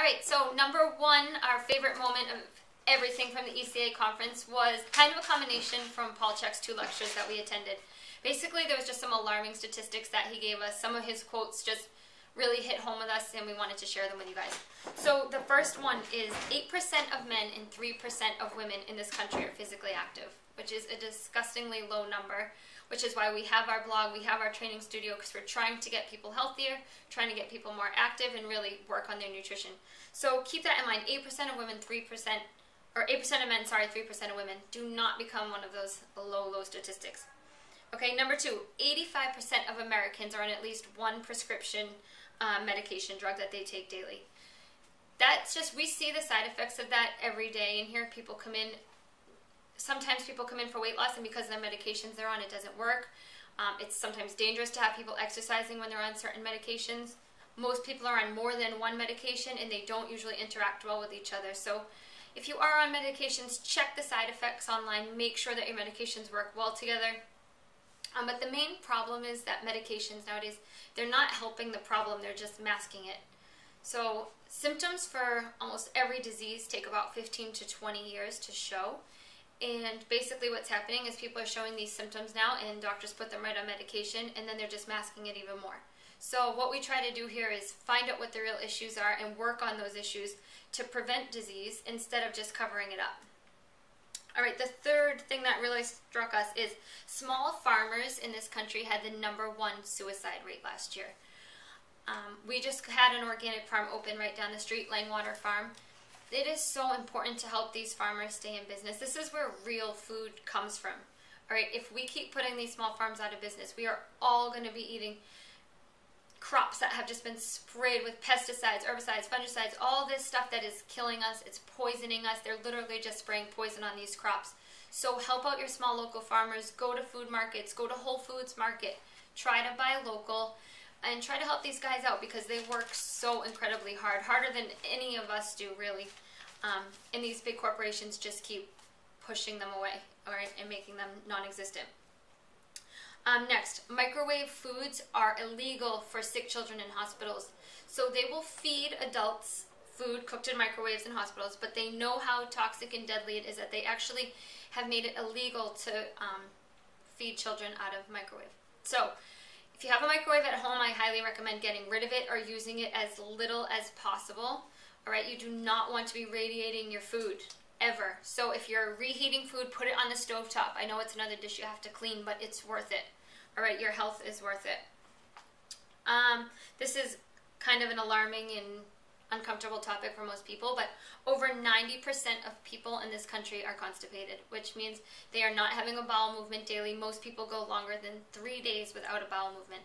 Alright, so number one, our favorite moment of everything from the ECA conference was kind of a combination from Paul Chek's 2 lectures that we attended. Basically, there was just some alarming statistics that he gave us. Some of his quotes just really hit home with us, and we wanted to share them with you guys. So the first one is 8% of men and 3% of women in this country are physically active, which is a disgustingly low number, which is why we have our blog, we have our training studio, because we're trying to get people healthier, trying to get people more active, and really work on their nutrition. So keep that in mind. 8% of women, 3%, or 8% of men, sorry, 3% of women. Do not become one of those low statistics. Okay, number 2, 85% of Americans are on at least one prescription medication drug that they take daily. That's just, we see the side effects of that every day in here. People come in, sometimes people come in for weight loss, and because of the medications they're on, it doesn't work. It's sometimes dangerous to have people exercising when they're on certain medications. Most people are on more than one medication, and they don't usually interact well with each other. So if you are on medications, check the side effects online. Make sure that your medications work well together. But the main problem is that medications nowadays, they're not helping the problem, they're just masking it. So symptoms for almost every disease take about 15 to 20 years to show. And basically what's happening is people are showing these symptoms now, and doctors put them right on medication, and then they're just masking it even more. So what we try to do here is find out what the real issues are and work on those issues to prevent disease instead of just covering it up. Alright, the third thing that really struck us is small farmers in this country had the #1 suicide rate last year. We just had an organic farm open right down the street, Langwater Farm. It is so important to help these farmers stay in business. This is where real food comes from. Alright, if we keep putting these small farms out of business, we are all going to be eating crops that have just been sprayed with pesticides, herbicides, fungicides, all this stuff that is killing us, it's poisoning us. They're literally just spraying poison on these crops. So help out your small local farmers, go to food markets, go to Whole Foods Market, try to buy local, and try to help these guys out because they work so incredibly hard, harder than any of us do really. And these big corporations just keep pushing them away, alright, and making them non-existent. Next, microwave foods are illegal for sick children in hospitals. So they will feed adults food cooked in microwaves in hospitals, but they know how toxic and deadly it is that they actually have made it illegal to feed children out of microwave. So if you have a microwave at home, I highly recommend getting rid of it or using it as little as possible. Alright, you do not want to be radiating your food, ever. So if you're reheating food, put it on the stovetop. I know it's another dish you have to clean, but it's worth it. Alright, your health is worth it. This is kind of an alarming and uncomfortable topic for most people, but over 90% of people in this country are constipated, which means they are not having a bowel movement daily. Most people go longer than 3 days without a bowel movement.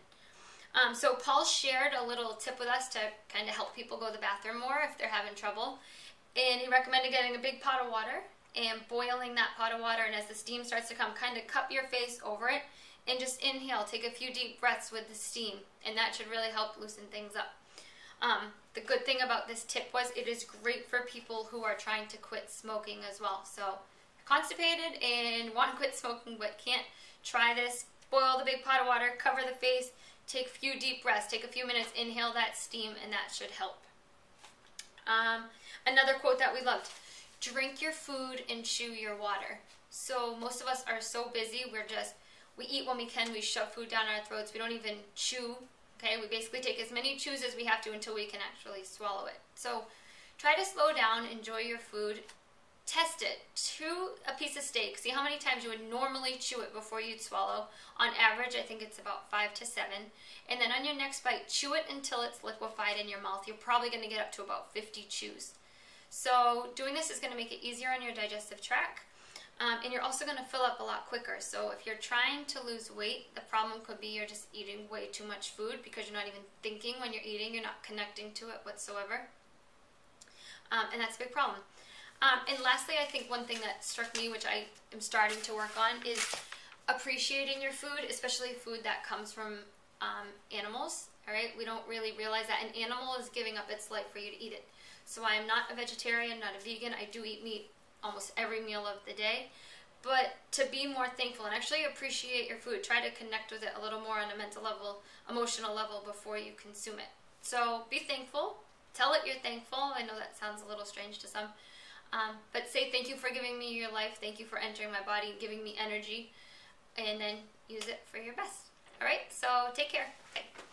So Paul shared a little tip with us to kind of help people go to the bathroom more if they're having trouble. And he recommended getting a big pot of water and boiling that pot of water, and as the steam starts to come, kind of cup your face over it and just inhale. Take a few deep breaths with the steam, and that should really help loosen things up. The good thing about this tip was it is great for people who are trying to quit smoking as well. So constipated and want to quit smoking but can't, try this. Boil the big pot of water, cover the face, take a few deep breaths, take a few minutes, inhale that steam, and that should help. Another quote that we loved, drink your food and chew your water. So most of us are so busy, we eat when we can, we shove food down our throats, we don't even chew, okay? We basically take as many chews as we have to until we can actually swallow it. So try to slow down, enjoy your food, test it. Chew a piece of steak, see how many times you would normally chew it before you'd swallow. On average, I think it's about 5 to 7. And then on your next bite, chew it until it's liquefied in your mouth. You're probably going to get up to about 50 chews. So doing this is going to make it easier on your digestive tract, and you're also going to fill up a lot quicker. So if you're trying to lose weight, the problem could be you're just eating way too much food because you're not even thinking when you're eating, you're not connecting to it whatsoever, and that's a big problem. And lastly, I think one thing that struck me, which I am starting to work on, is appreciating your food, especially food that comes from animals. Alright, we don't really realize that an animal is giving up its life for you to eat it. So I am not a vegetarian, not a vegan. I do eat meat almost every meal of the day. But to be more thankful and actually appreciate your food, try to connect with it a little more on a mental level, emotional level before you consume it. So be thankful, tell it you're thankful. I know that sounds a little strange to some. But say thank you for giving me your life. Thank you for entering my body, giving me energy. And then use it for your best. All right? So take care. Bye.